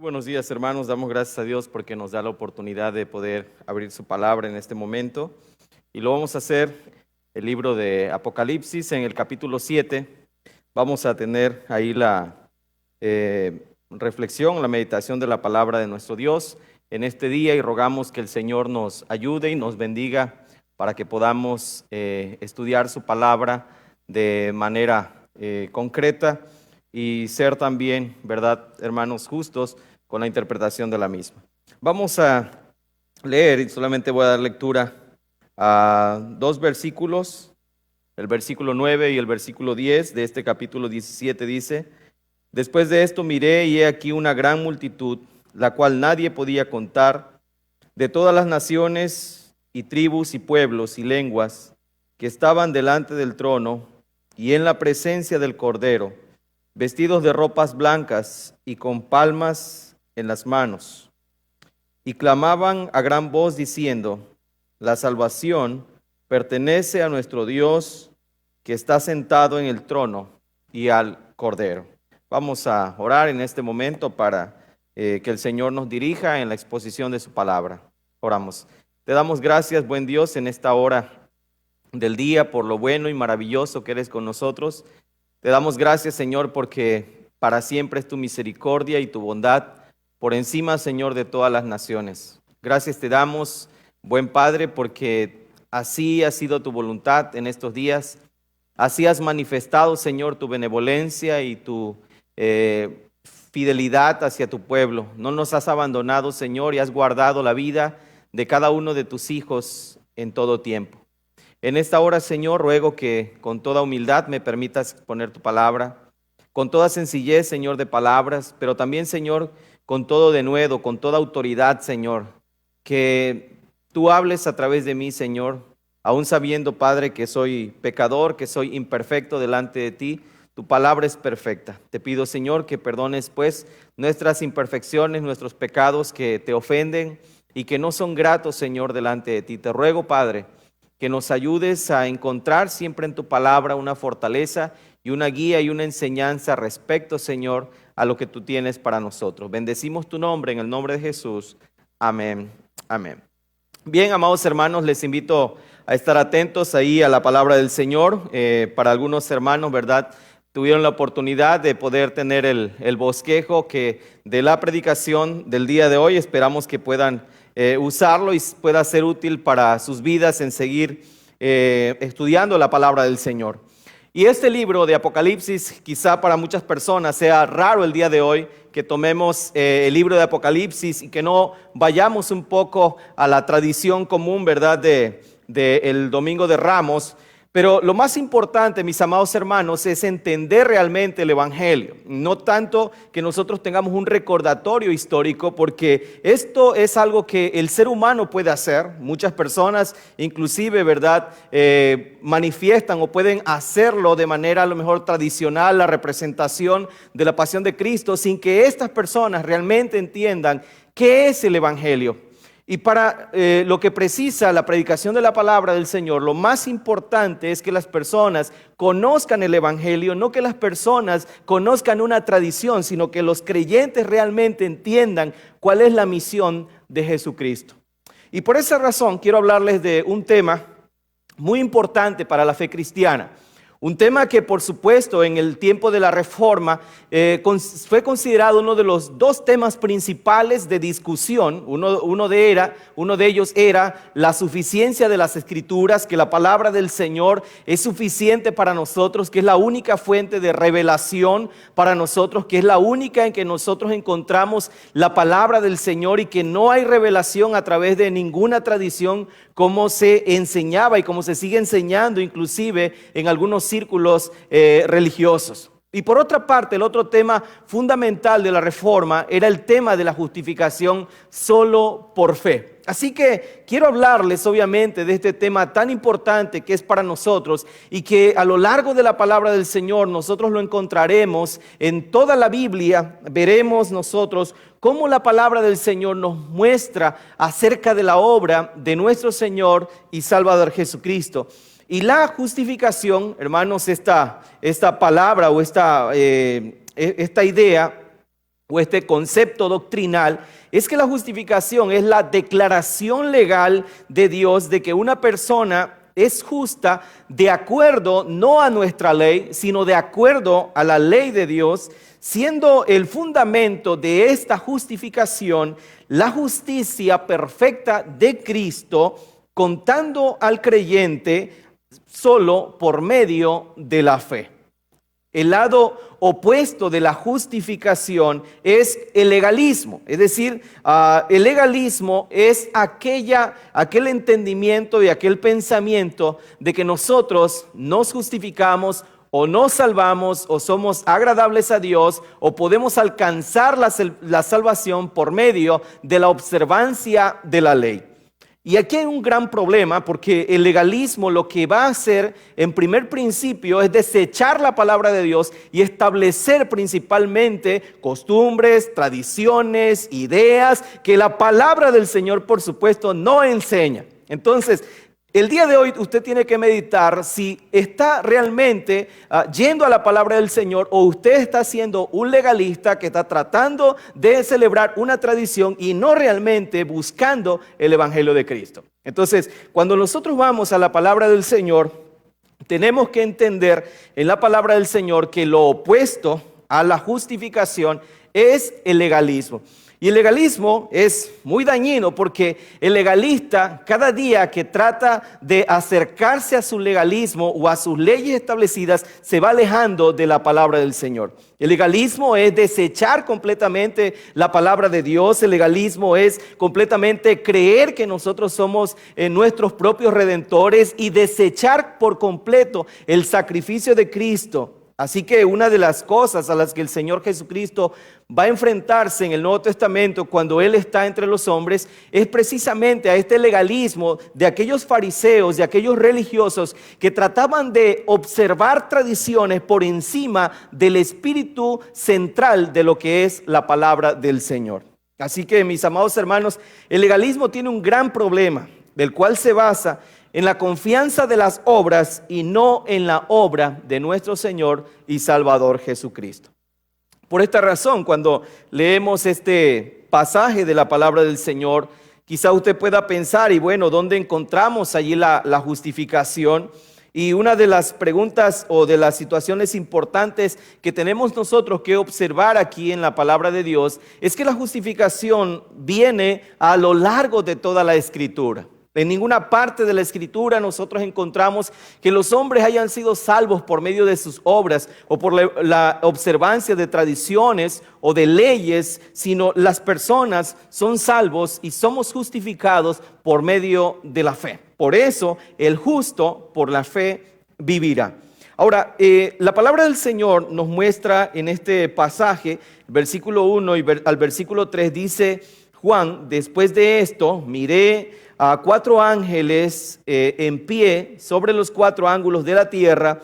Buenos días, hermanos. Damos gracias a Dios porque nos da la oportunidad de poder abrir su palabra en este momento. Y lo vamos a hacer el libro de Apocalipsis en el capítulo 7. Vamos a tener ahí la reflexión, la meditación de la palabra de nuestro Dios en este día y rogamos que el Señor nos ayude y nos bendiga para que podamos estudiar su palabra de manera concreta y ser también, ¿verdad, hermanos, justos con la interpretación de la misma? Vamos a leer y solamente voy a dar lectura a dos versículos, el versículo 9 y el versículo 10 de este capítulo 17 dice: Después de esto miré y he aquí una gran multitud, la cual nadie podía contar, de todas las naciones y tribus y pueblos y lenguas, que estaban delante del trono y en la presencia del Cordero, vestidos de ropas blancas y con palmas en las manos, y clamaban a gran voz diciendo: La salvación pertenece a nuestro Dios, que está sentado en el trono, y al Cordero. Vamos a orar en este momento para que el Señor nos dirija en la exposición de su palabra. Oramos. Te damos gracias, buen Dios, en esta hora del día por lo bueno y maravilloso que eres con nosotros. Te damos gracias, Señor, porque para siempre es tu misericordia y tu bondad por encima, Señor, de todas las naciones. Gracias te damos, buen Padre, porque así ha sido tu voluntad en estos días. Así has manifestado, Señor, tu benevolencia y tu fidelidad hacia tu pueblo. No nos has abandonado, Señor, y has guardado la vida de cada uno de tus hijos en todo tiempo. En esta hora, Señor, ruego que con toda humildad me permitas exponer tu palabra, con toda sencillez, Señor, de palabras, pero también, Señor, con todo denuedo, con toda autoridad, Señor, que tú hables a través de mí, Señor, aún sabiendo, Padre, que soy pecador, que soy imperfecto delante de ti. Tu palabra es perfecta. Te pido, Señor, que perdones, pues, nuestras imperfecciones, nuestros pecados que te ofenden y que no son gratos, Señor, delante de ti. Te ruego, Padre, que nos ayudes a encontrar siempre en tu palabra una fortaleza y una guía y una enseñanza respecto, Señor, a lo que tú tienes para nosotros. Bendecimos tu nombre en el nombre de Jesús. Amén. Amén. Bien, amados hermanos, les invito a estar atentos ahí a la palabra del Señor. Para algunos hermanos, ¿verdad?, tuvieron la oportunidad de poder tener el bosquejo de la predicación del día de hoy. Esperamos que puedan usarlo y pueda ser útil para sus vidas en seguir estudiando la palabra del Señor. Y este libro de Apocalipsis, quizá para muchas personas sea raro el día de hoy que tomemos el libro de Apocalipsis y que no vayamos un poco a la tradición común, ¿verdad?, del Domingo de Ramos. Pero lo más importante, mis amados hermanos, es entender realmente el Evangelio. No tanto que nosotros tengamos un recordatorio histórico, porque esto es algo que el ser humano puede hacer. Muchas personas, inclusive, ¿verdad?, manifiestan o pueden hacerlo de manera a lo mejor tradicional, la representación de la pasión de Cristo, sin que estas personas realmente entiendan qué es el Evangelio. Y para lo que precisa la predicación de la palabra del Señor, lo más importante es que las personas conozcan el Evangelio, no que las personas conozcan una tradición, sino que los creyentes realmente entiendan cuál es la misión de Jesucristo. Y por esa razón quiero hablarles de un tema muy importante para la fe cristiana. Un tema que, por supuesto, en el tiempo de la Reforma fue considerado uno de los dos temas principales de discusión. Uno de ellos era la suficiencia de las Escrituras, que la palabra del Señor es suficiente para nosotros, que es la única fuente de revelación para nosotros, que es la única en que nosotros encontramos la palabra del Señor y que no hay revelación a través de ninguna tradición, como se enseñaba y como se sigue enseñando inclusive en algunos círculos religiosos. Y por otra parte, el otro tema fundamental de la Reforma era el tema de la justificación solo por fe. Así que quiero hablarles obviamente de este tema tan importante que es para nosotros y que a lo largo de la palabra del Señor nosotros lo encontraremos en toda la Biblia. Veremos nosotros cómo la palabra del Señor nos muestra acerca de la obra de nuestro Señor y Salvador Jesucristo. Y la justificación, hermanos, esta palabra o esta idea o este concepto doctrinal, es que la justificación es la declaración legal de Dios de que una persona es justa de acuerdo no a nuestra ley, sino de acuerdo a la ley de Dios, siendo el fundamento de esta justificación la justicia perfecta de Cristo, contando al creyente solo por medio de la fe. El lado opuesto de la justificación es el legalismo. Es decir, el legalismo es aquel entendimiento y aquel pensamiento de que nosotros nos justificamos o nos salvamos o somos agradables a Dios o podemos alcanzar la salvación por medio de la observancia de la ley. Y aquí hay un gran problema porque el legalismo lo que va a hacer en primer principio es desechar la palabra de Dios y establecer principalmente costumbres, tradiciones, ideas que la palabra del Señor, por supuesto, no enseña. Entonces, el día de hoy usted tiene que meditar si está realmente yendo a la palabra del Señor o usted está siendo un legalista que está tratando de celebrar una tradición y no realmente buscando el Evangelio de Cristo. Entonces, cuando nosotros vamos a la palabra del Señor, tenemos que entender en la palabra del Señor que lo opuesto a la justificación es el legalismo. Y el legalismo es muy dañino porque el legalista cada día que trata de acercarse a su legalismo o a sus leyes establecidas se va alejando de la palabra del Señor. El legalismo es desechar completamente la palabra de Dios. El legalismo es completamente creer que nosotros somos nuestros propios redentores y desechar por completo el sacrificio de Cristo. Así que una de las cosas a las que el Señor Jesucristo va a enfrentarse en el Nuevo Testamento cuando Él está entre los hombres es precisamente a este legalismo de aquellos fariseos, de aquellos religiosos que trataban de observar tradiciones por encima del espíritu central de lo que es la palabra del Señor. Así que, mis amados hermanos, el legalismo tiene un gran problema, del cual se basa en la confianza de las obras y no en la obra de nuestro Señor y Salvador Jesucristo. Por esta razón, cuando leemos este pasaje de la palabra del Señor, quizá usted pueda pensar, y bueno, ¿dónde encontramos allí la justificación? Y una de las preguntas o de las situaciones importantes que tenemos nosotros que observar aquí en la palabra de Dios es que la justificación viene a lo largo de toda la Escritura. En ninguna parte de la Escritura nosotros encontramos que los hombres hayan sido salvos por medio de sus obras o por la observancia de tradiciones o de leyes, sino las personas son salvos y somos justificados por medio de la fe. Por eso el justo por la fe vivirá. Ahora, la palabra del Señor nos muestra en este pasaje, versículo 1 y al versículo 3 dice Juan: después de esto miré a 4 ángeles en pie sobre los 4 ángulos de la tierra,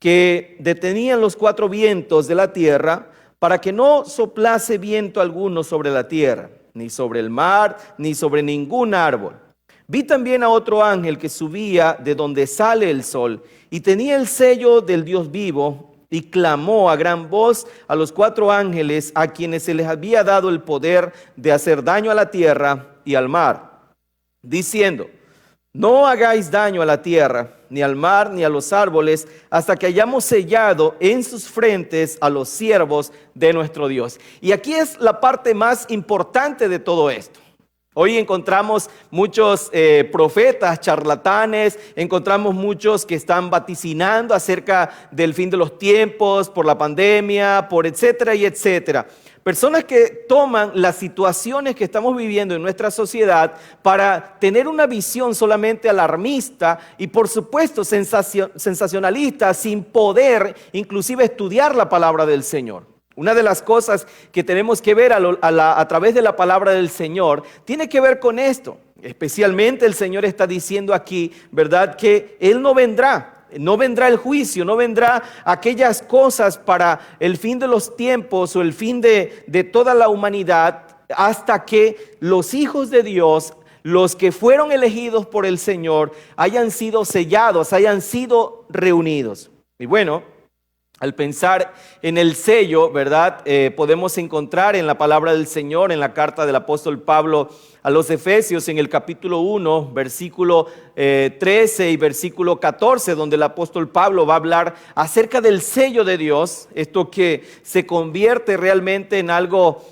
que detenían los 4 vientos de la tierra para que no soplase viento alguno sobre la tierra, ni sobre el mar, ni sobre ningún árbol. Vi también a otro ángel que subía de donde sale el sol y tenía el sello del Dios vivo, y clamó a gran voz a los 4 ángeles a quienes se les había dado el poder de hacer daño a la tierra y al mar, diciendo: no hagáis daño a la tierra, ni al mar, ni a los árboles, hasta que hayamos sellado en sus frentes a los siervos de nuestro Dios. Y aquí es la parte más importante de todo esto. Hoy encontramos muchos profetas, charlatanes, encontramos muchos que están vaticinando acerca del fin de los tiempos, por la pandemia, por etcétera y etcétera. Personas que toman las situaciones que estamos viviendo en nuestra sociedad para tener una visión solamente alarmista y por supuesto sensacionalista, sin poder inclusive estudiar la palabra del Señor. Una de las cosas que tenemos que ver a través de la palabra del Señor tiene que ver con esto. Especialmente el Señor está diciendo aquí, ¿verdad?, que Él no vendrá el juicio, no vendrá aquellas cosas para el fin de los tiempos o el fin de toda la humanidad, hasta que los hijos de Dios, los que fueron elegidos por el Señor, hayan sido sellados, hayan sido reunidos. Y bueno, Al pensar en el sello, ¿verdad? Podemos encontrar en la palabra del Señor, en la carta del apóstol Pablo a los Efesios, en el capítulo 1, versículo 13 y versículo 14, donde el apóstol Pablo va a hablar acerca del sello de Dios, esto que se convierte realmente en algo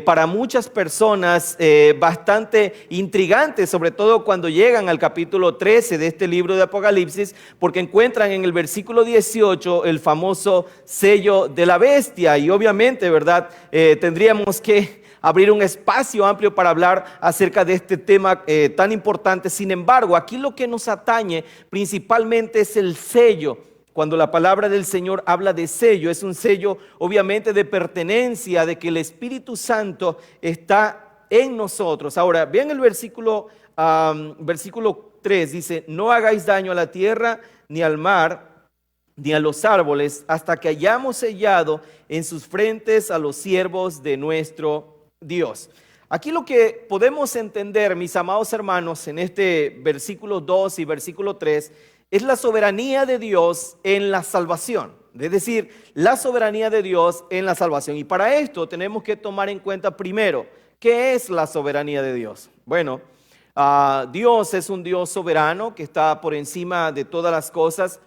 para muchas personas bastante intrigante, sobre todo cuando llegan al capítulo 13 de este libro de Apocalipsis, porque encuentran en el versículo 18 el famoso sello de la bestia. Y obviamente, ¿verdad? Tendríamos que abrir un espacio amplio para hablar acerca de este tema tan importante. Sin embargo, aquí lo que nos atañe principalmente es el sello. Cuando la palabra del Señor habla de sello, es un sello obviamente de pertenencia, de que el Espíritu Santo está en nosotros. Ahora, vean el versículo 3, dice: no hagáis daño a la tierra, ni al mar, ni a los árboles, hasta que hayamos sellado en sus frentes a los siervos de nuestro Dios. Aquí lo que podemos entender, mis amados hermanos, en este versículo 2 y versículo 3, es la soberanía de Dios en la salvación. Es decir, la soberanía de Dios en la salvación. Y para esto tenemos que tomar en cuenta primero, ¿qué es la soberanía de Dios? Bueno, Dios es un Dios soberano que está por encima de todas las cosas.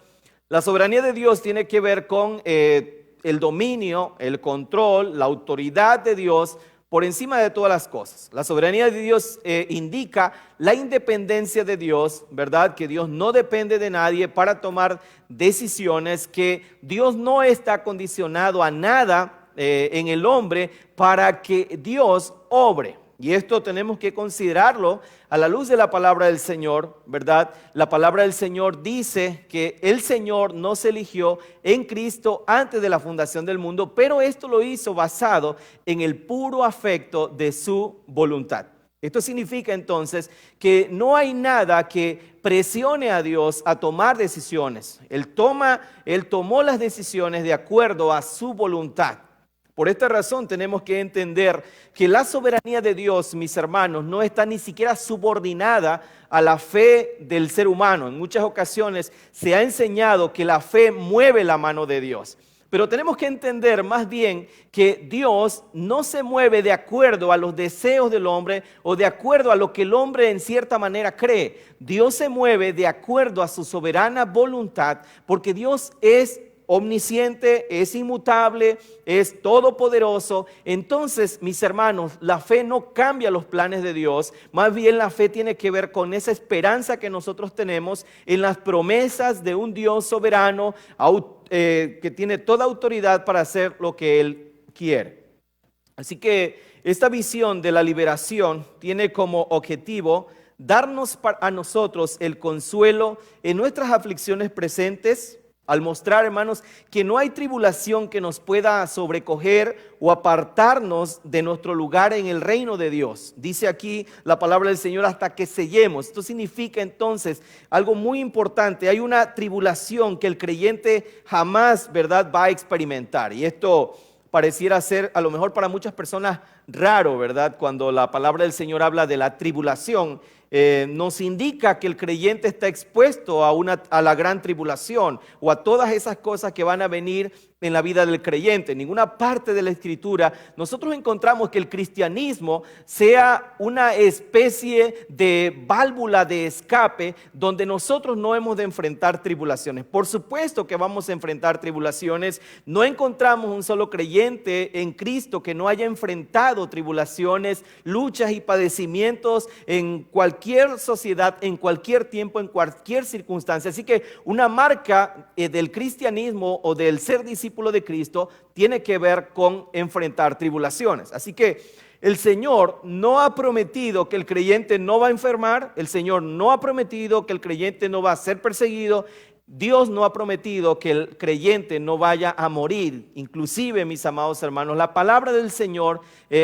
La soberanía de Dios tiene que ver con el dominio, el control, la autoridad de Dios por encima de todas las cosas. La soberanía de Dios indica la independencia de Dios, ¿verdad? Que Dios no depende de nadie para tomar decisiones, que Dios no está condicionado a nada en el hombre para que Dios obre. Y esto tenemos que considerarlo a la luz de la palabra del Señor, ¿verdad? La palabra del Señor dice que el Señor nos eligió en Cristo antes de la fundación del mundo, pero esto lo hizo basado en el puro afecto de su voluntad. Esto significa entonces que no hay nada que presione a Dios a tomar decisiones. Él tomó las decisiones de acuerdo a su voluntad. Por esta razón tenemos que entender que la soberanía de Dios, mis hermanos, no está ni siquiera subordinada a la fe del ser humano. En muchas ocasiones se ha enseñado que la fe mueve la mano de Dios. Pero tenemos que entender más bien que Dios no se mueve de acuerdo a los deseos del hombre o de acuerdo a lo que el hombre en cierta manera cree. Dios se mueve de acuerdo a su soberana voluntad, porque Dios es omnisciente, es inmutable, es todopoderoso. Entonces, mis hermanos, la fe no cambia los planes de Dios, más bien la fe tiene que ver con esa esperanza que nosotros tenemos en las promesas de un Dios soberano que tiene toda autoridad para hacer lo que Él quiere. Así que esta visión de la liberación tiene como objetivo darnos a nosotros el consuelo en nuestras aflicciones presentes, al mostrar, hermanos, que no hay tribulación que nos pueda sobrecoger o apartarnos de nuestro lugar en el reino de Dios. Dice aquí la palabra del Señor, hasta que sellemos. Esto significa entonces algo muy importante. Hay una tribulación que el creyente jamás, ¿verdad?, va a experimentar. Y esto pareciera ser a lo mejor para muchas personas raro, ¿verdad? Cuando la palabra del Señor habla de la tribulación, nos indica que el creyente está expuesto a la gran tribulación o a todas esas cosas que van a venir en la vida del creyente. En ninguna parte de la Escritura nosotros encontramos que el cristianismo sea una especie de válvula de escape donde nosotros no hemos de enfrentar tribulaciones. Por supuesto que vamos a enfrentar tribulaciones. No encontramos un solo creyente en Cristo que no haya enfrentado tribulaciones, luchas y padecimientos en cualquier sociedad, en cualquier tiempo, en cualquier circunstancia. Así que una marca del cristianismo o del ser discípulo de Cristo tiene que ver con enfrentar tribulaciones. Así que el Señor no ha prometido que el creyente no va a enfermar, el Señor no ha prometido que el creyente no va a ser perseguido, Dios no ha prometido que el creyente no vaya a morir. Inclusive, mis amados hermanos, la palabra del Señor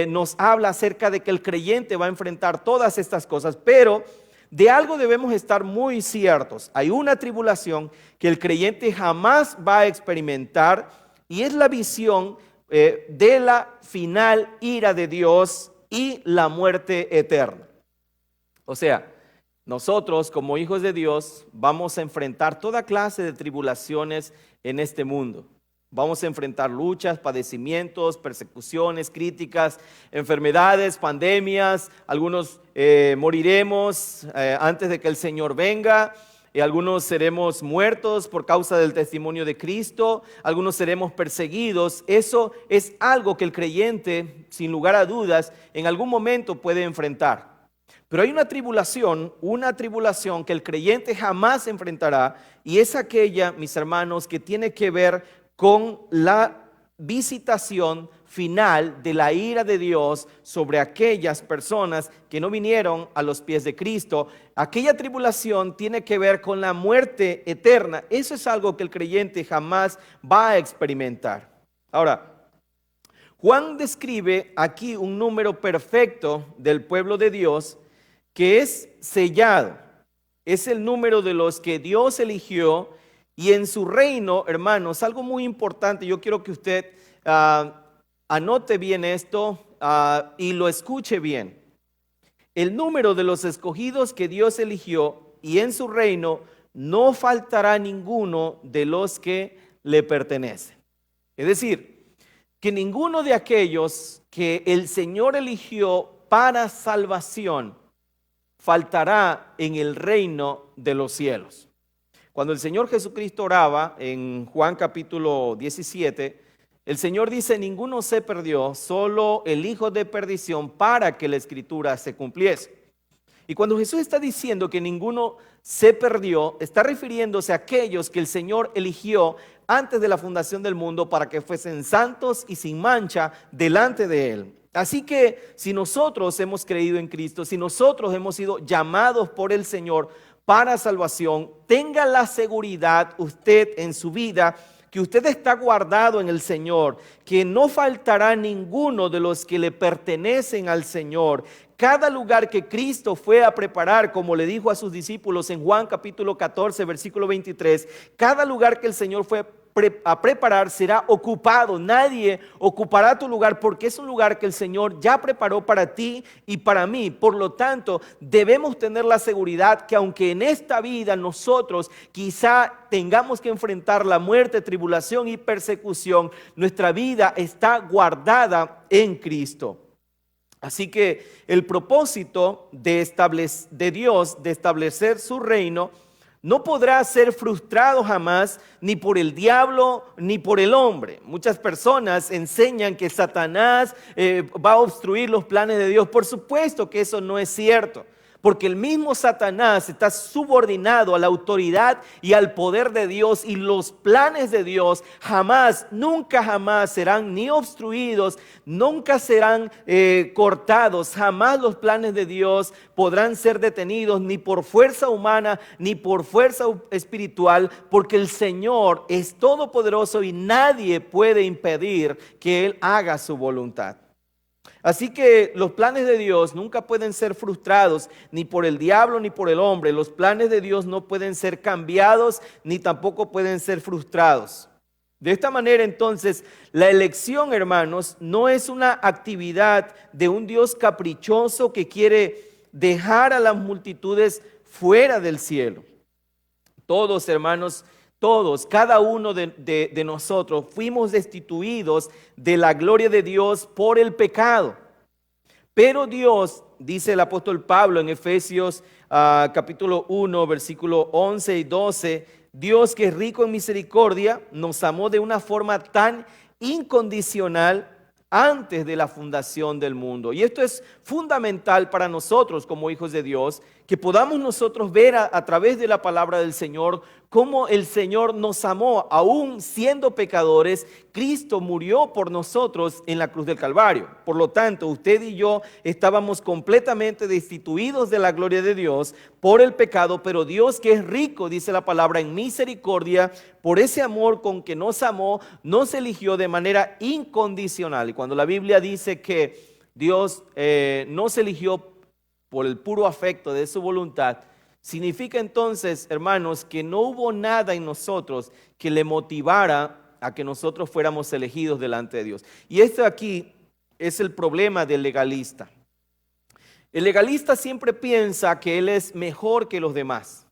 nos habla acerca de que el creyente va a enfrentar todas estas cosas, pero de algo debemos estar muy ciertos. Hay una tribulación que el creyente jamás va a experimentar y es la visión de la final ira de Dios y la muerte eterna. O sea, nosotros como hijos de Dios vamos a enfrentar toda clase de tribulaciones en este mundo. Vamos a enfrentar luchas, padecimientos, persecuciones, críticas, enfermedades, pandemias. Algunos moriremos antes de que el Señor venga. Algunos seremos muertos por causa del testimonio de Cristo. Algunos seremos perseguidos. Eso es algo que el creyente, sin lugar a dudas, en algún momento puede enfrentar. Pero hay una tribulación que el creyente jamás enfrentará, y es aquella, mis hermanos, que tiene que ver con la visitación final de la ira de Dios sobre aquellas personas que no vinieron a los pies de Cristo. Aquella tribulación tiene que ver con la muerte eterna. Eso es algo que el creyente jamás va a experimentar. Ahora, Juan describe aquí un número perfecto del pueblo de Dios que es sellado. Es el número de los que Dios eligió. Y en su reino, hermanos, algo muy importante, yo quiero que usted anote bien esto y lo escuche bien. El número de los escogidos que Dios eligió, y en su reino no faltará ninguno de los que le pertenecen. Es decir, que ninguno de aquellos que el Señor eligió para salvación faltará en el reino de los cielos. Cuando el Señor Jesucristo oraba en Juan capítulo 17, el Señor dice: ninguno se perdió, solo el hijo de perdición, para que la escritura se cumpliese. Y cuando Jesús está diciendo que ninguno se perdió, está refiriéndose a aquellos que el Señor eligió antes de la fundación del mundo para que fuesen santos y sin mancha delante de Él. Así que si nosotros hemos creído en Cristo, si nosotros hemos sido llamados por el Señor para salvación, tenga la seguridad usted en su vida que usted está guardado en el Señor, que no faltará ninguno de los que le pertenecen al Señor. Cada lugar que Cristo fue a preparar, como le dijo a sus discípulos en Juan capítulo 14, versículo 23, cada lugar que el Señor fue a preparar será ocupado. Nadie ocupará tu lugar porque es un lugar que el Señor ya preparó para ti y para mí. Por lo tanto, debemos tener la seguridad que aunque en esta vida nosotros quizá tengamos que enfrentar la muerte, tribulación y persecución, nuestra vida está guardada en Cristo. Así que el propósito de Dios de establecer su reino no podrá ser frustrado jamás, ni por el diablo ni por el hombre. Muchas personas enseñan que Satanás va a obstruir los planes de Dios. Por supuesto que eso no es cierto, porque el mismo Satanás está subordinado a la autoridad y al poder de Dios, y los planes de Dios jamás, nunca jamás serán ni obstruidos, nunca serán cortados. Jamás los planes de Dios podrán ser detenidos, ni por fuerza humana ni por fuerza espiritual, porque el Señor es todopoderoso y nadie puede impedir que Él haga su voluntad. Así que los planes de Dios nunca pueden ser frustrados ni por el diablo ni por el hombre. Los planes de Dios no pueden ser cambiados ni tampoco pueden ser frustrados. De esta manera, entonces, la elección, hermanos, no es una actividad de un Dios caprichoso que quiere dejar a las multitudes fuera del cielo. Todos, hermanos, todos, cada uno de nosotros fuimos destituidos de la gloria de Dios por el pecado. Pero Dios, dice el apóstol Pablo en Efesios capítulo 1, versículo 11 y 12, Dios, que es rico en misericordia, nos amó de una forma tan incondicional antes de la fundación del mundo. Y esto es fundamental para nosotros como hijos de Dios, que podamos nosotros ver a través de la palabra del Señor cómo el Señor nos amó. Aún siendo pecadores, Cristo murió por nosotros en la cruz del Calvario. Por lo tanto, usted y yo estábamos completamente destituidos de la gloria de Dios por el pecado, pero Dios, que es rico, dice la palabra, en misericordia, por ese amor con que nos amó, nos eligió de manera incondicional. Y cuando la Biblia dice que Dios nos eligió por el puro afecto de su voluntad, significa entonces, hermanos, que no hubo nada en nosotros que le motivara a que nosotros fuéramos elegidos delante de Dios. Y esto aquí es el problema del legalista. El legalista siempre piensa que él es mejor que los demás.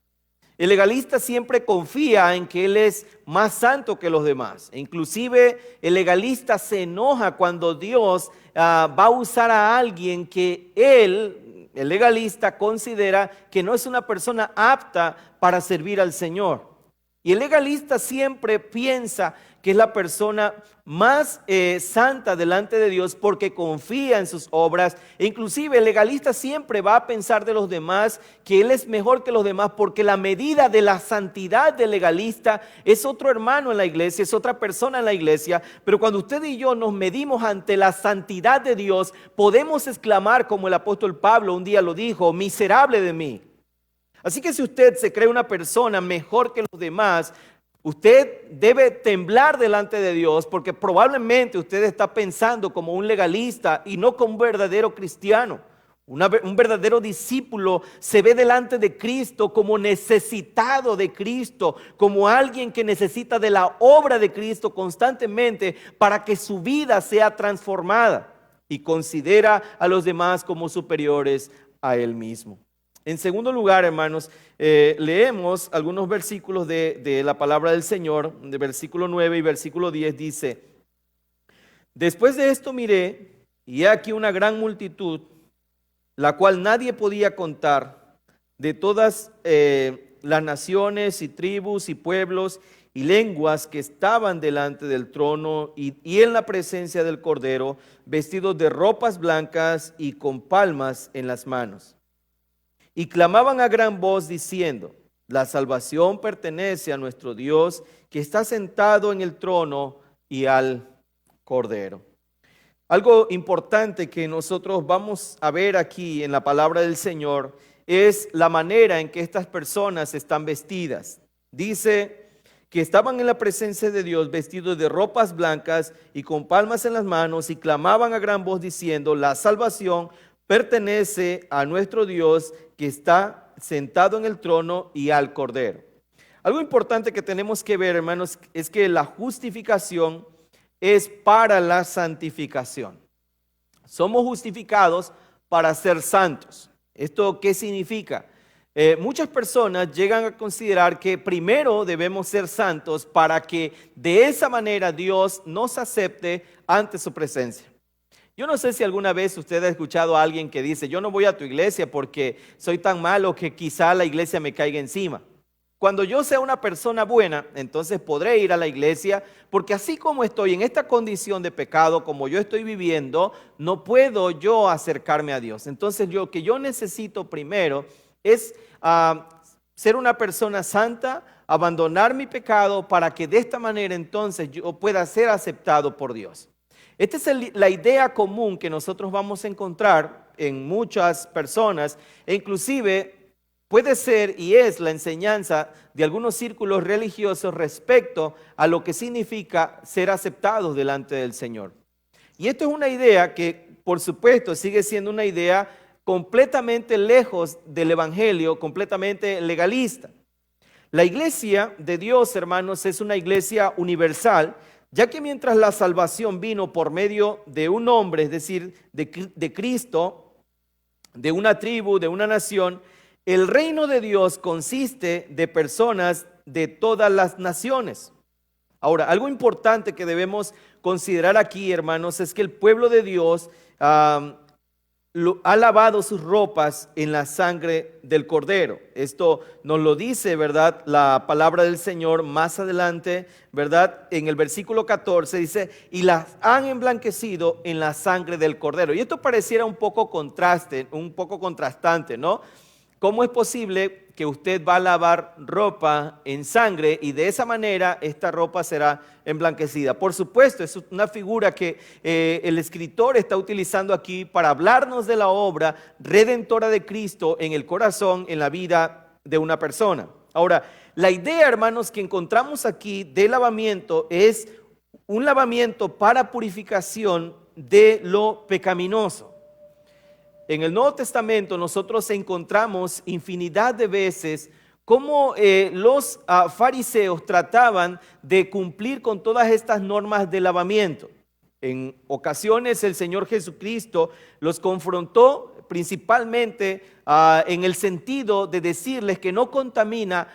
El legalista siempre confía en que él es más santo que los demás. E inclusive el legalista se enoja cuando Dios va a usar a alguien que él, el legalista, considera que no es una persona apta para servir al Señor. Y el legalista siempre piensa que es la persona más santa delante de Dios porque confía en sus obras. E inclusive el legalista siempre va a pensar de los demás que él es mejor que los demás, porque la medida de la santidad del legalista es otro hermano en la iglesia, es otra persona en la iglesia. Pero cuando usted y yo nos medimos ante la santidad de Dios, podemos exclamar como el apóstol Pablo un día lo dijo: miserable de mí. Así que si usted se cree una persona mejor que los demás, usted debe temblar delante de Dios, porque probablemente usted está pensando como un legalista y no como un verdadero cristiano. Un verdadero discípulo se ve delante de Cristo como necesitado de Cristo, como alguien que necesita de la obra de Cristo constantemente para que su vida sea transformada, y considera a los demás como superiores a él mismo. En segundo lugar, hermanos, leemos algunos versículos de la palabra del Señor. De versículo 9 y versículo 10 dice: después de esto miré, y he aquí una gran multitud, la cual nadie podía contar, de todas las naciones y tribus y pueblos y lenguas que estaban delante del trono y en la presencia del Cordero, vestidos de ropas blancas y con palmas en las manos. Y clamaban a gran voz diciendo: la salvación pertenece a nuestro Dios, que está sentado en el trono, y al Cordero. Algo importante que nosotros vamos a ver aquí en la palabra del Señor es la manera en que estas personas están vestidas. Dice que estaban en la presencia de Dios vestidos de ropas blancas y con palmas en las manos, y clamaban a gran voz diciendo: la salvación pertenece a nuestro Dios, que está sentado en el trono, y al Cordero. Algo importante que tenemos que ver, hermanos, es que la justificación es para la santificación. Somos justificados para ser santos. ¿Esto qué significa? Muchas personas llegan a considerar que primero debemos ser santos para que de esa manera Dios nos acepte ante su presencia. Yo no sé si alguna vez usted ha escuchado a alguien que dice: yo no voy a tu iglesia porque soy tan malo que quizá la iglesia me caiga encima. Cuando yo sea una persona buena, entonces podré ir a la iglesia, porque así como estoy en esta condición de pecado, como yo estoy viviendo, no puedo yo acercarme a Dios. Entonces lo que yo necesito primero es ser una persona santa, abandonar mi pecado, para que de esta manera entonces yo pueda ser aceptado por Dios. Esta es la idea común que nosotros vamos a encontrar en muchas personas, e inclusive puede ser y es la enseñanza de algunos círculos religiosos respecto a lo que significa ser aceptados delante del Señor. Y esto es una idea que, por supuesto, sigue siendo una idea completamente lejos del Evangelio, completamente legalista. La iglesia de Dios, hermanos, es una iglesia universal, ya que mientras la salvación vino por medio de un hombre, es decir, de Cristo, de una tribu, de una nación, el reino de Dios consiste de personas de todas las naciones. Ahora, algo importante que debemos considerar aquí, hermanos, es que el pueblo de Dios ha lavado sus ropas en la sangre del Cordero. Esto nos lo dice, ¿verdad?, la palabra del Señor más adelante, ¿verdad? En el versículo 14 dice: y las han emblanquecido en la sangre del Cordero. Y esto pareciera un poco contrastante, ¿no? ¿Cómo es posible que usted va a lavar ropa en sangre y de esa manera esta ropa será emblanquecida? Por supuesto, es una figura que el escritor está utilizando aquí para hablarnos de la obra redentora de Cristo en el corazón, en la vida de una persona. Ahora, la idea, hermanos, que encontramos aquí de lavamiento es un lavamiento para purificación de lo pecaminoso. En el Nuevo Testamento nosotros encontramos infinidad de veces cómo los fariseos trataban de cumplir con todas estas normas de lavamiento. En ocasiones el Señor Jesucristo los confrontó principalmente en el sentido de decirles que no contamina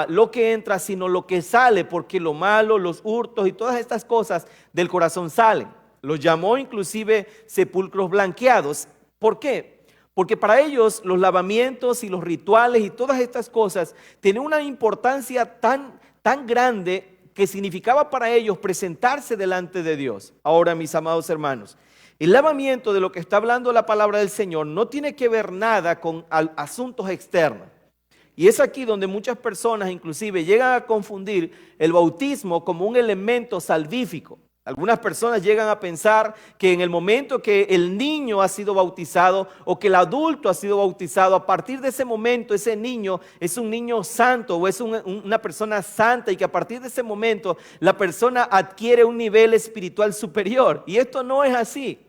lo que entra, sino lo que sale, porque lo malo, los hurtos y todas estas cosas del corazón salen. Los llamó inclusive sepulcros blanqueados. ¿Por qué? Porque para ellos los lavamientos y los rituales y todas estas cosas tienen una importancia tan grande que significaba para ellos presentarse delante de Dios. Ahora, mis amados hermanos, el lavamiento de lo que está hablando la palabra del Señor no tiene que ver nada con asuntos externos. Y es aquí donde muchas personas inclusive llegan a confundir el bautismo como un elemento salvífico. Algunas personas llegan a pensar que en el momento que el niño ha sido bautizado o que el adulto ha sido bautizado, a partir de ese momento ese niño es un niño santo o es una persona santa, y que a partir de ese momento la persona adquiere un nivel espiritual superior. Y esto no es así.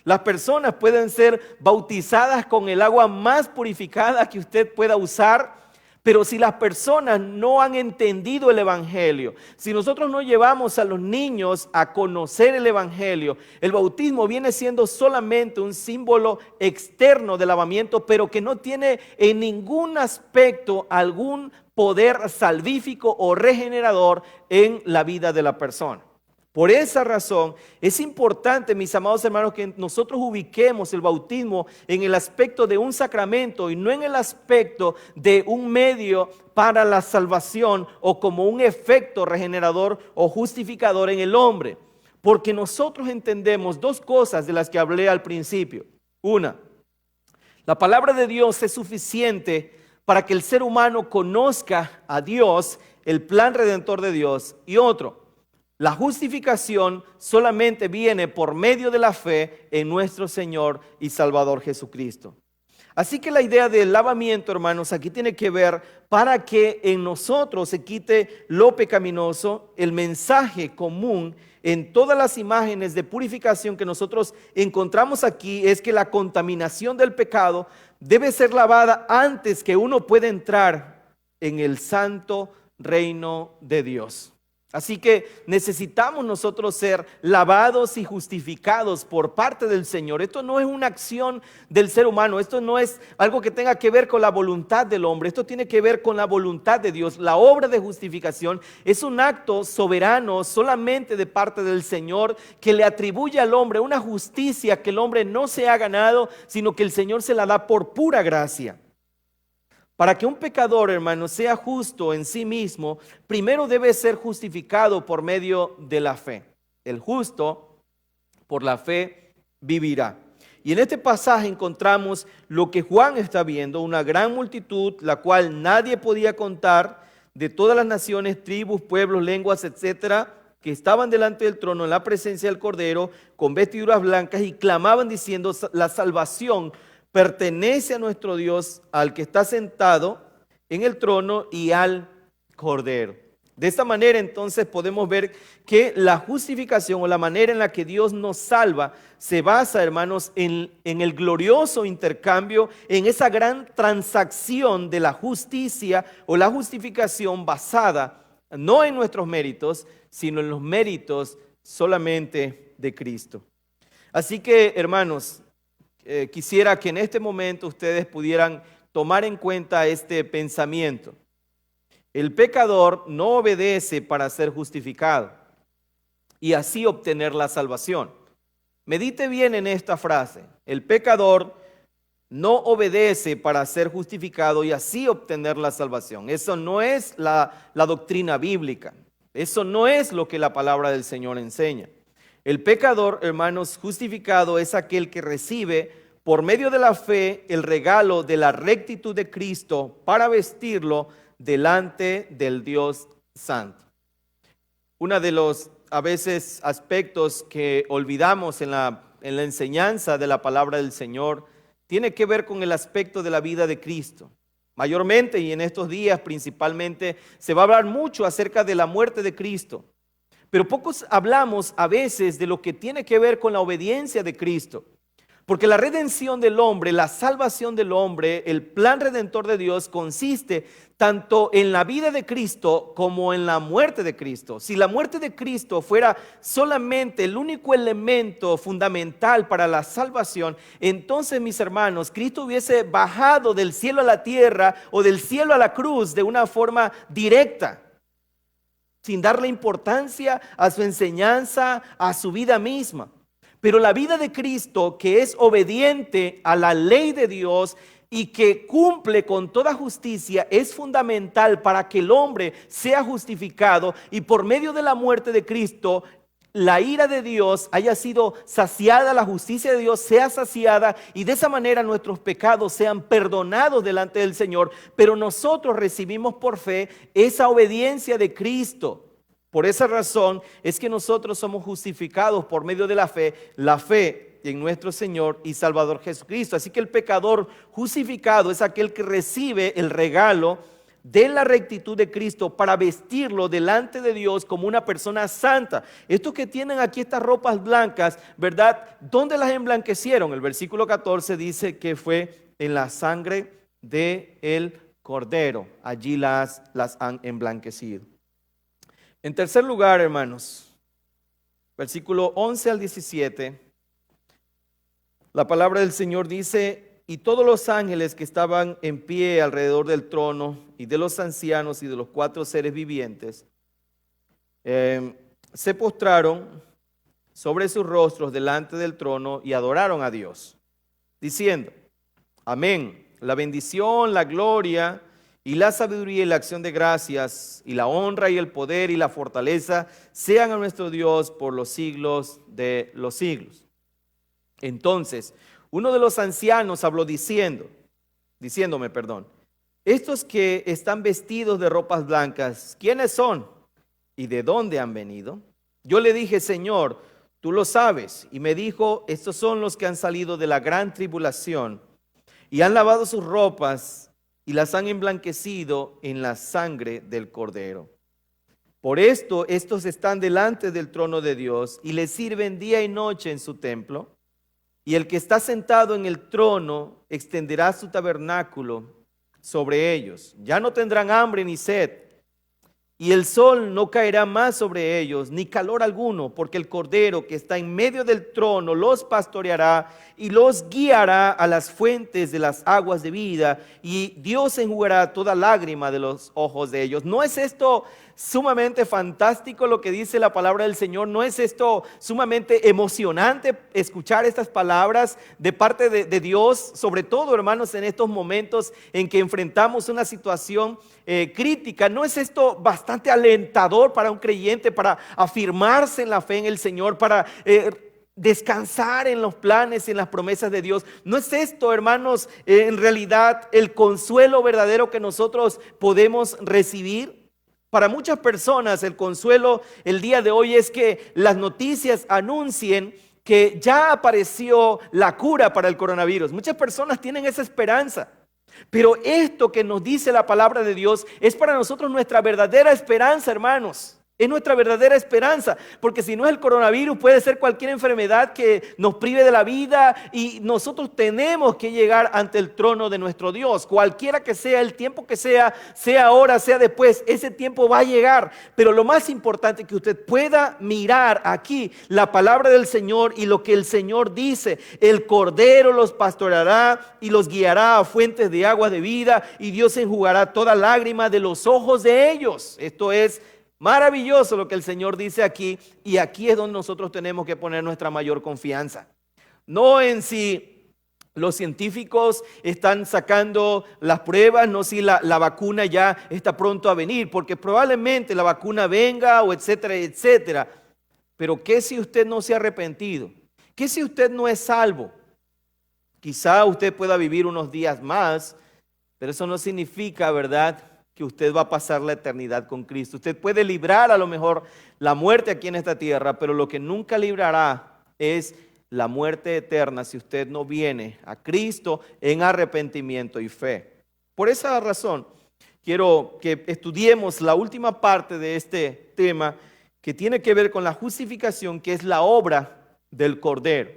Las personas pueden ser bautizadas con el agua más purificada que usted pueda usar, pero si las personas no han entendido el Evangelio, si nosotros no llevamos a los niños a conocer el Evangelio, el bautismo viene siendo solamente un símbolo externo de lavamiento, pero que no tiene en ningún aspecto algún poder salvífico o regenerador en la vida de la persona. Por esa razón es importante, mis amados hermanos, que nosotros ubiquemos el bautismo en el aspecto de un sacramento y no en el aspecto de un medio para la salvación o como un efecto regenerador o justificador en el hombre. Porque nosotros entendemos dos cosas de las que hablé al principio. Una, la palabra de Dios es suficiente para que el ser humano conozca a Dios, el plan redentor de Dios. Y otro, la justificación solamente viene por medio de la fe en nuestro Señor y Salvador Jesucristo. Así que la idea del lavamiento, hermanos, aquí tiene que ver para que en nosotros se quite lo pecaminoso. El mensaje común en todas las imágenes de purificación que nosotros encontramos aquí es que la contaminación del pecado debe ser lavada antes que uno pueda entrar en el santo reino de Dios. Así que necesitamos nosotros ser lavados y justificados por parte del Señor. Esto no es una acción del ser humano, esto no es algo que tenga que ver con la voluntad del hombre, esto tiene que ver con la voluntad de Dios. La obra de justificación es un acto soberano solamente de parte del Señor, que le atribuye al hombre una justicia que el hombre no se ha ganado, sino que el Señor se la da por pura gracia. Para que un pecador, hermano, sea justo en sí mismo, primero debe ser justificado por medio de la fe. El justo, por la fe, vivirá. Y en este pasaje encontramos lo que Juan está viendo, una gran multitud, la cual nadie podía contar, de todas las naciones, tribus, pueblos, lenguas, etcétera, que estaban delante del trono en la presencia del Cordero, con vestiduras blancas, y clamaban diciendo: la salvación pertenece a nuestro Dios, al que está sentado en el trono y al Cordero. De esta manera entonces podemos ver que la justificación o la manera en la que Dios nos salva se basa, hermanos, en el glorioso intercambio, en esa gran transacción de la justicia o la justificación basada no en nuestros méritos, sino en los méritos solamente de Cristo. Así que, hermanos, quisiera que en este momento ustedes pudieran tomar en cuenta este pensamiento. El pecador no obedece para ser justificado y así obtener la salvación. Medite bien en esta frase. El pecador no obedece para ser justificado y así obtener la salvación. Eso no es la doctrina bíblica. Eso no es lo que la palabra del Señor enseña. El pecador, hermanos, justificado es aquel que recibe por medio de la fe el regalo de la rectitud de Cristo para vestirlo delante del Dios Santo. Uno de los a veces aspectos que olvidamos en la enseñanza de la palabra del Señor tiene que ver con el aspecto de la vida de Cristo. Mayormente, y en estos días principalmente, se va a hablar mucho acerca de la muerte de Cristo. Pero pocos hablamos a veces de lo que tiene que ver con la obediencia de Cristo. Porque la redención del hombre, la salvación del hombre, el plan redentor de Dios consiste tanto en la vida de Cristo como en la muerte de Cristo. Si la muerte de Cristo fuera solamente el único elemento fundamental para la salvación, entonces, mis hermanos, Cristo hubiese bajado del cielo a la tierra o del cielo a la cruz de una forma directa, sin darle importancia a su enseñanza, a su vida misma. Pero la vida de Cristo, que es obediente a la ley de Dios y que cumple con toda justicia, es fundamental para que el hombre sea justificado y por medio de la muerte de Cristo, la ira de Dios haya sido saciada, la justicia de Dios sea saciada y de esa manera nuestros pecados sean perdonados delante del Señor. Pero nosotros recibimos por fe esa obediencia de Cristo. Por esa razón es que nosotros somos justificados por medio de la fe en nuestro Señor y Salvador Jesucristo. Así que el pecador justificado es aquel que recibe el regalo de la rectitud de Cristo para vestirlo delante de Dios como una persona santa. Estos que tienen aquí estas ropas blancas, ¿verdad? ¿Dónde las emblanquecieron? El versículo 14 dice que fue en la sangre del Cordero. Allí las han emblanquecido. En tercer lugar, hermanos, versículo 11 al 17, la palabra del Señor dice: y todos los ángeles que estaban en pie alrededor del trono y de los ancianos y de los 4 seres vivientes, se postraron sobre sus rostros delante del trono y adoraron a Dios, diciendo: amén, la bendición, la gloria y la sabiduría y la acción de gracias y la honra y el poder y la fortaleza sean a nuestro Dios por los siglos de los siglos. Entonces uno de los ancianos habló diciéndome, estos que están vestidos de ropas blancas, ¿quiénes son y de dónde han venido? Yo le dije: Señor, tú lo sabes. Y me dijo: estos son los que han salido de la gran tribulación y han lavado sus ropas y las han emblanquecido en la sangre del Cordero. Por esto estos están delante del trono de Dios y le sirven día y noche en su templo. Y el que está sentado en el trono extenderá su tabernáculo sobre ellos. Ya no tendrán hambre ni sed, y el sol no caerá más sobre ellos, ni calor alguno, porque el Cordero que está en medio del trono los pastoreará y los guiará a las fuentes de las aguas de vida, y Dios enjugará toda lágrima de los ojos de ellos. ¿No es esto sumamente fantástico lo que dice la palabra del Señor? ¿No es esto sumamente emocionante escuchar estas palabras de parte de Dios? Sobre todo, hermanos, en estos momentos en que enfrentamos una situación crítica. ¿No es esto bastante alentador para un creyente, para afirmarse en la fe en el Señor, para descansar en los planes y en las promesas de Dios? ¿No es esto, hermanos, en realidad el consuelo verdadero que nosotros podemos recibir? Para muchas personas el consuelo el día de hoy es que las noticias anuncien que ya apareció la cura para el coronavirus. Muchas personas tienen esa esperanza. Pero esto que nos dice la palabra de Dios es para nosotros nuestra verdadera esperanza, hermanos. Es nuestra verdadera esperanza, porque si no es el coronavirus, puede ser cualquier enfermedad que nos prive de la vida, y nosotros tenemos que llegar ante el trono de nuestro Dios. Cualquiera que sea el tiempo que sea ahora, sea después, ese tiempo va a llegar. Pero lo más importante es que usted pueda mirar aquí la palabra del Señor y lo que el Señor dice: el Cordero los pastoreará y los guiará a fuentes de agua de vida, y Dios enjugará toda lágrima de los ojos de ellos. Esto es maravilloso lo que el Señor dice aquí, y aquí es donde nosotros tenemos que poner nuestra mayor confianza. No en si los científicos están sacando las pruebas, no si la vacuna ya está pronto a venir, porque probablemente la vacuna venga o etcétera, etcétera. Pero ¿qué si usted no se ha arrepentido? ¿Qué si usted no es salvo? Quizá usted pueda vivir unos días más, pero eso no significa, ¿verdad?, que usted va a pasar la eternidad con Cristo. Usted puede librar a lo mejor la muerte aquí en esta tierra, pero lo que nunca librará es la muerte eterna si usted no viene a Cristo en arrepentimiento y fe. Por esa razón, quiero que estudiemos la última parte de este tema, que tiene que ver con la justificación, que es la obra del Cordero.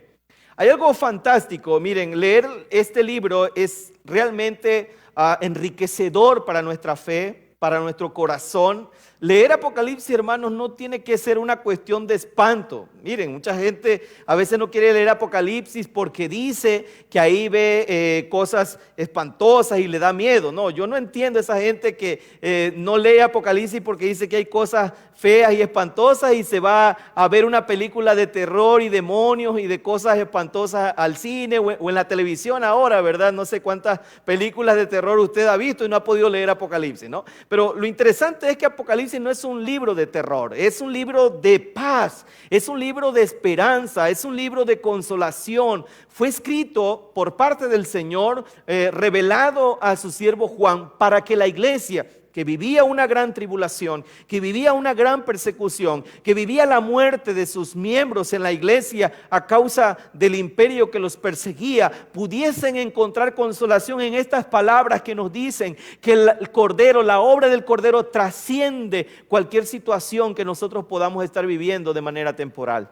Hay algo fantástico, miren, leer este libro es realmente enriquecedor para nuestra fe, para nuestro corazón. Leer Apocalipsis, hermanos, no tiene que ser una cuestión de espanto. Miren, mucha gente a veces no quiere leer Apocalipsis porque dice que ahí ve cosas espantosas y le da miedo. No, yo no entiendo a esa gente que no lee Apocalipsis porque dice que hay cosas feas y espantosas y se va a ver una película de terror y demonios y de cosas espantosas al cine o en la televisión ahora, ¿verdad? No sé cuántas películas de terror usted ha visto y no ha podido leer Apocalipsis, ¿no? Pero lo interesante es que Apocalipsis no es un libro de terror, es un libro de paz, es un libro de esperanza, es un libro de consolación. Fue escrito por parte del Señor, revelado a su siervo Juan, para que la iglesia, que vivía una gran tribulación, que vivía una gran persecución, que vivía la muerte de sus miembros en la iglesia a causa del imperio que los perseguía, pudiesen encontrar consolación en estas palabras que nos dicen que el Cordero, la obra del Cordero trasciende cualquier situación que nosotros podamos estar viviendo de manera temporal.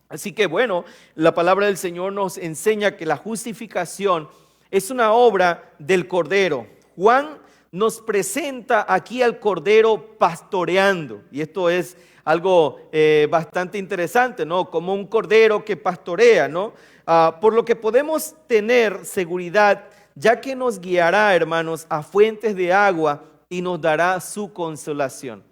Así que bueno, la palabra del Señor nos enseña que la justificación es una obra del Cordero. Juan nos presenta aquí al Cordero pastoreando, y esto es algo bastante interesante, ¿no? Como un cordero que pastorea, ¿no? Por lo que podemos tener seguridad, ya que nos guiará, hermanos, a fuentes de agua y nos dará su consolación.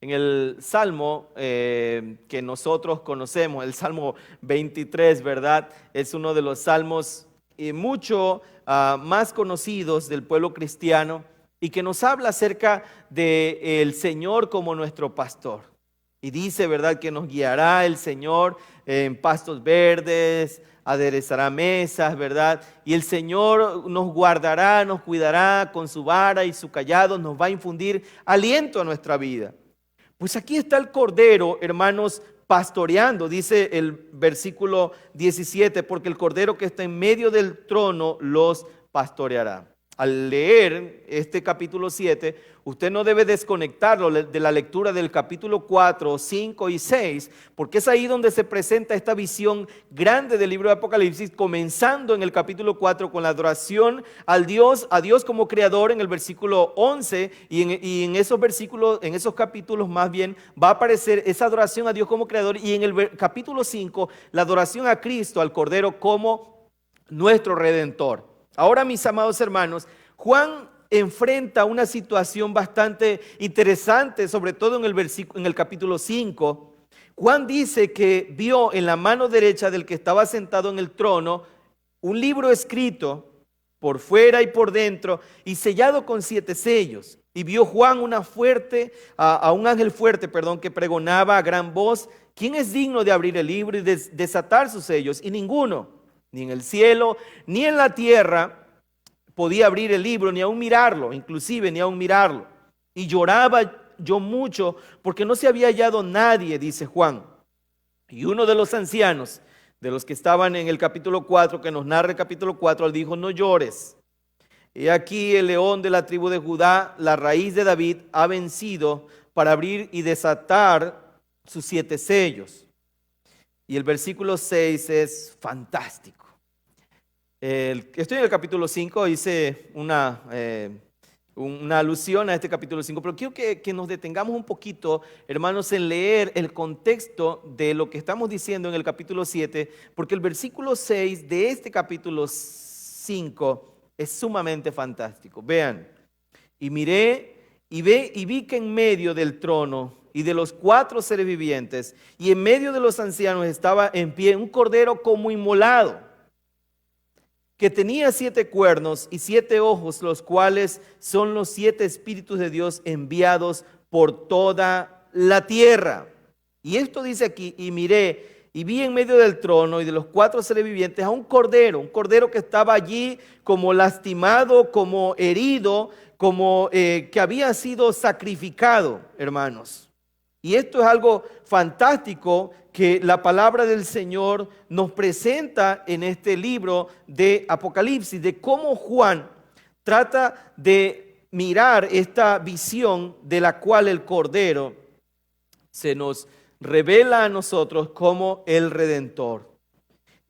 En el Salmo que nosotros conocemos, el Salmo 23, ¿verdad? Es uno de los salmos mucho más conocidos del pueblo cristiano, y que nos habla acerca del Señor como nuestro pastor. Y dice, ¿verdad?, que nos guiará el Señor en pastos verdes, aderezará mesas, ¿verdad? Y el Señor nos guardará, nos cuidará con su vara y su cayado, nos va a infundir aliento a nuestra vida. Pues aquí está el Cordero, hermanos, pastoreando, dice el versículo 17, porque el Cordero que está en medio del trono los pastoreará. Al leer este capítulo 7, usted no debe desconectarlo de la lectura del capítulo 4, 5 y 6, porque es ahí donde se presenta esta visión grande del libro de Apocalipsis, comenzando en el capítulo 4 con la adoración a Dios como creador en el versículo 11, y en esos versículos, en esos capítulos más bien, va a aparecer esa adoración a Dios como creador, y en el capítulo 5, la adoración a Cristo, al Cordero como nuestro Redentor. Ahora, mis amados hermanos, Juan enfrenta una situación bastante interesante, sobre todo en el capítulo 5. Juan dice que vio en la mano derecha del que estaba sentado en el trono un libro escrito por fuera y por dentro y sellado con 7 sellos. Y vio Juan a un ángel fuerte, que pregonaba a gran voz: ¿quién es digno de abrir el libro y desatar sus sellos? Y ninguno, ni en el cielo, ni en la tierra, podía abrir el libro, ni aún mirarlo, inclusive ni aún mirarlo. Y lloraba yo mucho, porque no se había hallado nadie, dice Juan. Y uno de los ancianos, de los que estaban en el capítulo 4, que nos narra el capítulo 4, él dijo: no llores. He aquí el león de la tribu de Judá, la raíz de David, ha vencido para abrir y desatar sus 7 sellos. Y el versículo 6 es fantástico. Estoy en el capítulo 5, hice una alusión a este capítulo 5, pero quiero que nos detengamos un poquito, hermanos, en leer el contexto de lo que estamos diciendo en el capítulo 7, porque el versículo 6 de este capítulo 5 es sumamente fantástico. Vean: y miré y vi que en medio del trono y de los 4 seres vivientes y en medio de los ancianos estaba en pie un cordero como inmolado, que tenía 7 cuernos y 7 ojos, los cuales son los 7 espíritus de Dios enviados por toda la tierra. Y esto dice aquí: y miré y vi en medio del trono y de los 4 seres vivientes a un cordero que estaba allí como lastimado, como herido, como que había sido sacrificado, hermanos. Y esto es algo fantástico que la palabra del Señor nos presenta en este libro de Apocalipsis, de cómo Juan trata de mirar esta visión de la cual el Cordero se nos revela a nosotros como el Redentor.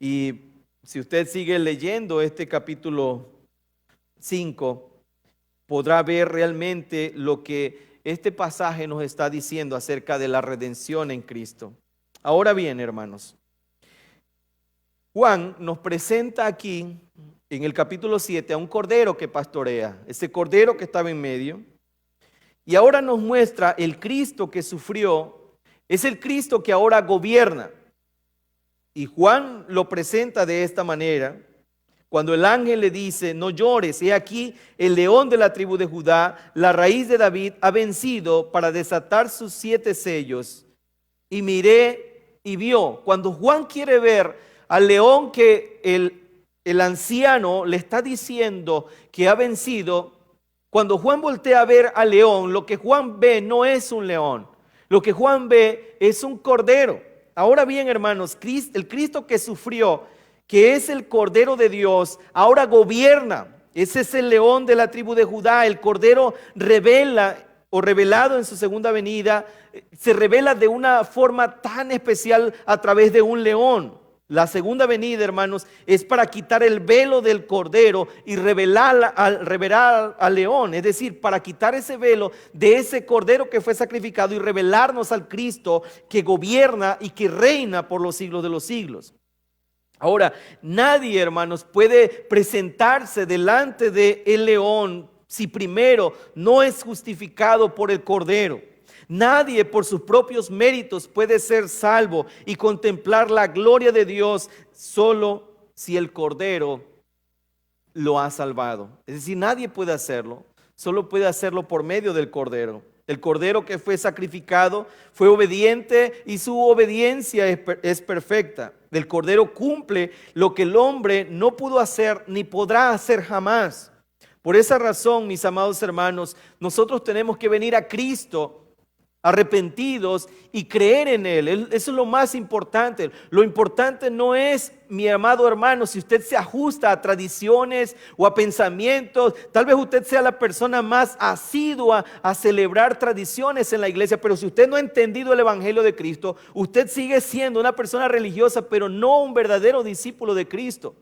Y si usted sigue leyendo este capítulo 5, podrá ver realmente lo que este pasaje nos está diciendo acerca de la redención en Cristo. Ahora bien, hermanos, Juan nos presenta aquí en el capítulo 7 a un cordero que pastorea, ese cordero que estaba en medio, y ahora nos muestra el Cristo que sufrió, es el Cristo que ahora gobierna. Y Juan lo presenta de esta manera, cuando el ángel le dice: no llores, he aquí el león de la tribu de Judá, la raíz de David, ha vencido para desatar sus 7 sellos. Y miré y vio. Cuando Juan quiere ver al león que el anciano le está diciendo que ha vencido, cuando Juan voltea a ver al león, lo que Juan ve no es un león, lo que Juan ve es un cordero. Ahora bien, hermanos, el Cristo que sufrió, que es el Cordero de Dios, ahora gobierna. Ese es el león de la tribu de Judá. El Cordero revela o revelado en su segunda venida, se revela de una forma tan especial a través de un león. La segunda venida, hermanos, es para quitar el velo del Cordero y revelar al león, es decir, para quitar ese velo de ese Cordero que fue sacrificado y revelarnos al Cristo que gobierna y que reina por los siglos de los siglos. Ahora, nadie, hermanos, puede presentarse delante del león si primero no es justificado por el Cordero. Nadie por sus propios méritos puede ser salvo y contemplar la gloria de Dios solo si el Cordero lo ha salvado. Es decir, nadie puede hacerlo, solo puede hacerlo por medio del Cordero. El Cordero que fue sacrificado fue obediente y su obediencia es perfecta. El Cordero cumple lo que el hombre no pudo hacer ni podrá hacer jamás. Por esa razón, mis amados hermanos, nosotros tenemos que venir a Cristo arrepentidos y creer en Él. Eso es lo más importante. Lo importante no es, mi amado hermano, si usted se ajusta a tradiciones o a pensamientos. Tal vez usted sea la persona más asidua a celebrar tradiciones en la iglesia, pero si usted no ha entendido el Evangelio de Cristo, usted sigue siendo una persona religiosa, pero no un verdadero discípulo de Cristo.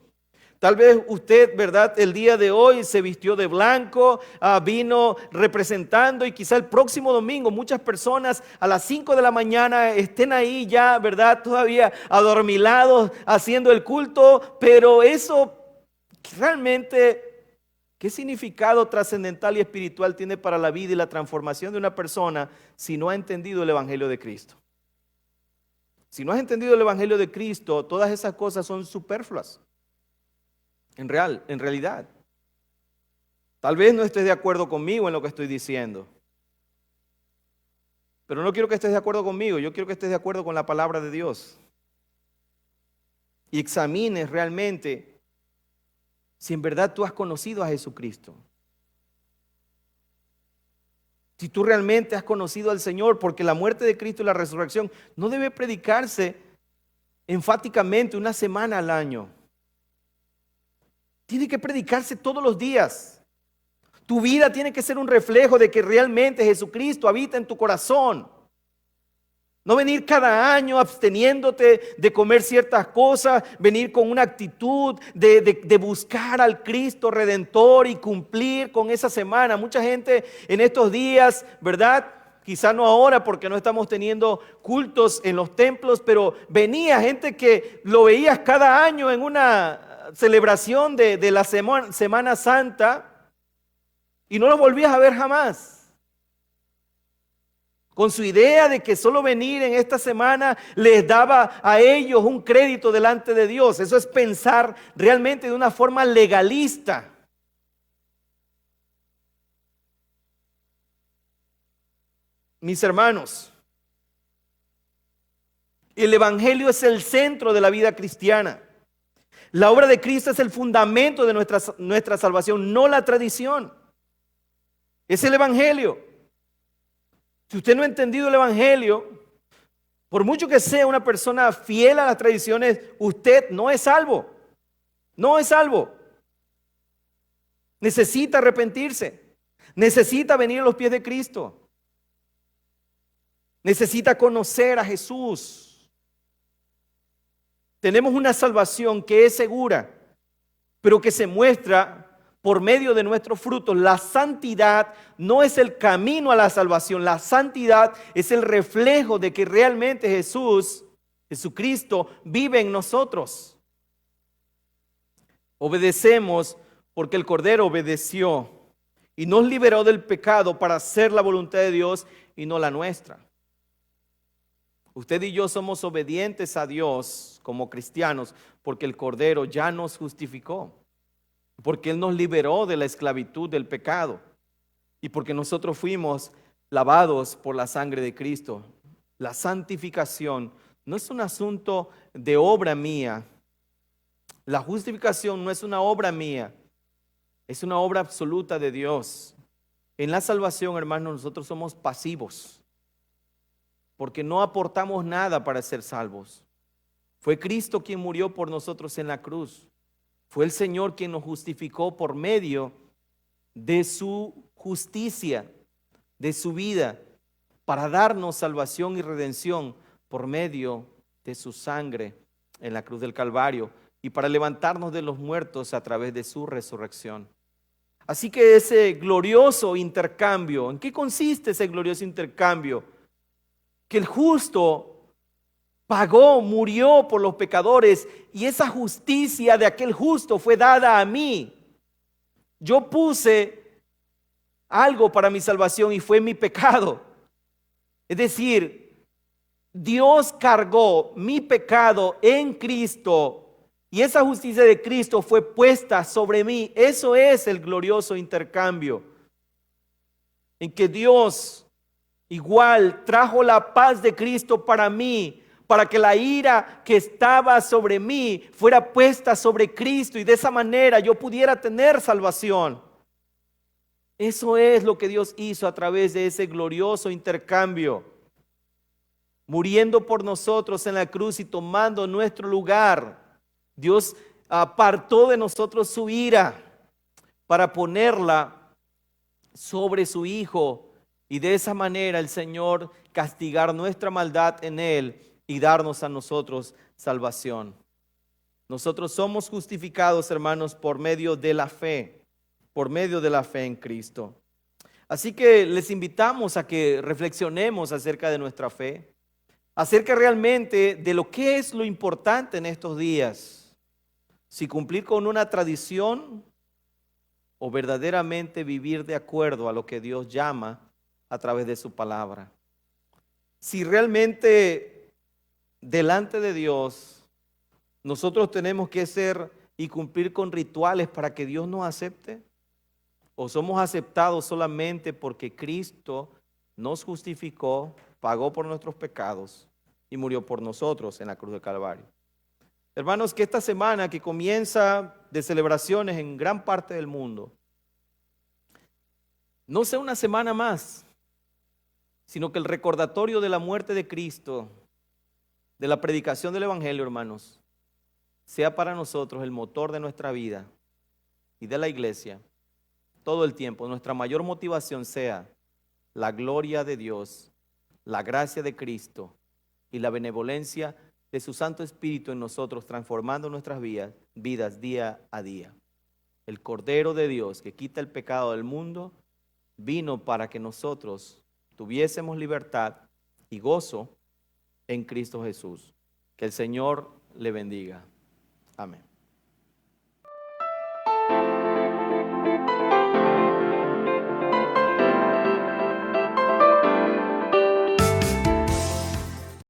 Tal vez usted, ¿verdad?, el día de hoy se vistió de blanco, vino representando, y quizá el próximo domingo muchas personas a las 5 de la mañana estén ahí ya, ¿verdad?, todavía adormilados haciendo el culto. Pero eso realmente, ¿qué significado trascendental y espiritual tiene para la vida y la transformación de una persona si no ha entendido el Evangelio de Cristo? Si no has entendido el Evangelio de Cristo, todas esas cosas son superfluas. En realidad. Tal vez no estés de acuerdo conmigo en lo que estoy diciendo, pero no quiero que estés de acuerdo conmigo, yo quiero que estés de acuerdo con la palabra de Dios y examines realmente si en verdad tú has conocido a Jesucristo. Si tú realmente has conocido al Señor, porque la muerte de Cristo y la resurrección no debe predicarse enfáticamente una semana al año. Tiene que predicarse todos los días. Tu vida tiene que ser un reflejo de que realmente Jesucristo habita en tu corazón. No venir cada año absteniéndote de comer ciertas cosas, venir con una actitud de buscar al Cristo Redentor y cumplir con esa semana. Mucha gente en estos días, ¿verdad?, quizá no ahora porque no estamos teniendo cultos en los templos, pero venía gente que lo veías cada año en una celebración de la Semana Santa y no lo volvías a ver jamás, con su idea de que solo venir en esta semana les daba a ellos un crédito delante de Dios. Eso es pensar realmente de una forma legalista. Mis hermanos, el Evangelio es el centro de la vida cristiana. La obra de Cristo es el fundamento de nuestra salvación, no la tradición. Es el Evangelio. Si usted no ha entendido el Evangelio, por mucho que sea una persona fiel a las tradiciones, usted no es salvo. No es salvo. Necesita arrepentirse. Necesita venir a los pies de Cristo. Necesita conocer a Jesús. Tenemos una salvación que es segura, pero que se muestra por medio de nuestros frutos. La santidad no es el camino a la salvación. La santidad es el reflejo de que realmente Jesucristo vive en nosotros. Obedecemos porque el Cordero obedeció y nos liberó del pecado para hacer la voluntad de Dios y no la nuestra. Usted y yo somos obedientes a Dios como cristianos porque el Cordero ya nos justificó, porque Él nos liberó de la esclavitud del pecado y porque nosotros fuimos lavados por la sangre de Cristo. La santificación no es un asunto de obra mía. La justificación no es una obra mía, es una obra absoluta de Dios. En la salvación, hermanos, nosotros somos pasivos, porque no aportamos nada para ser salvos. Fue Cristo quien murió por nosotros en la cruz. Fue el Señor quien nos justificó por medio de su justicia, de su vida, para darnos salvación y redención por medio de su sangre en la cruz del Calvario y para levantarnos de los muertos a través de su resurrección. Así que ese glorioso intercambio, ¿en qué consiste ese glorioso intercambio? Que el justo pagó, murió por los pecadores y esa justicia de aquel justo fue dada a mí. Yo puse algo para mi salvación y fue mi pecado. Es decir, Dios cargó mi pecado en Cristo y esa justicia de Cristo fue puesta sobre mí. Eso es el glorioso intercambio, en que Dios igual trajo la paz de Cristo para mí, para que la ira que estaba sobre mí fuera puesta sobre Cristo y de esa manera yo pudiera tener salvación. Eso es lo que Dios hizo a través de ese glorioso intercambio, muriendo por nosotros en la cruz y tomando nuestro lugar. Dios apartó de nosotros su ira para ponerla sobre su Hijo y de esa manera el Señor castigar nuestra maldad en Él y darnos a nosotros salvación. Nosotros somos justificados, hermanos, por medio de la fe en Cristo. Así que les invitamos a que reflexionemos acerca de nuestra fe, acerca realmente de lo que es lo importante en estos días. Si cumplir con una tradición o verdaderamente vivir de acuerdo a lo que Dios llama a través de su palabra. Si realmente delante de Dios nosotros tenemos que ser y cumplir con rituales para que Dios nos acepte, o somos aceptados solamente porque Cristo nos justificó, pagó por nuestros pecados y murió por nosotros en la cruz del Calvario. Hermanos, que esta semana que comienza de celebraciones en gran parte del mundo, no sea una semana más, sino que el recordatorio de la muerte de Cristo, de la predicación del Evangelio, hermanos, sea para nosotros el motor de nuestra vida y de la iglesia todo el tiempo. Nuestra mayor motivación sea la gloria de Dios, la gracia de Cristo y la benevolencia de su Santo Espíritu en nosotros, transformando nuestras vidas día a día. El Cordero de Dios que quita el pecado del mundo vino para que nosotros tuviésemos libertad y gozo en Cristo Jesús. Que el Señor le bendiga. Amén.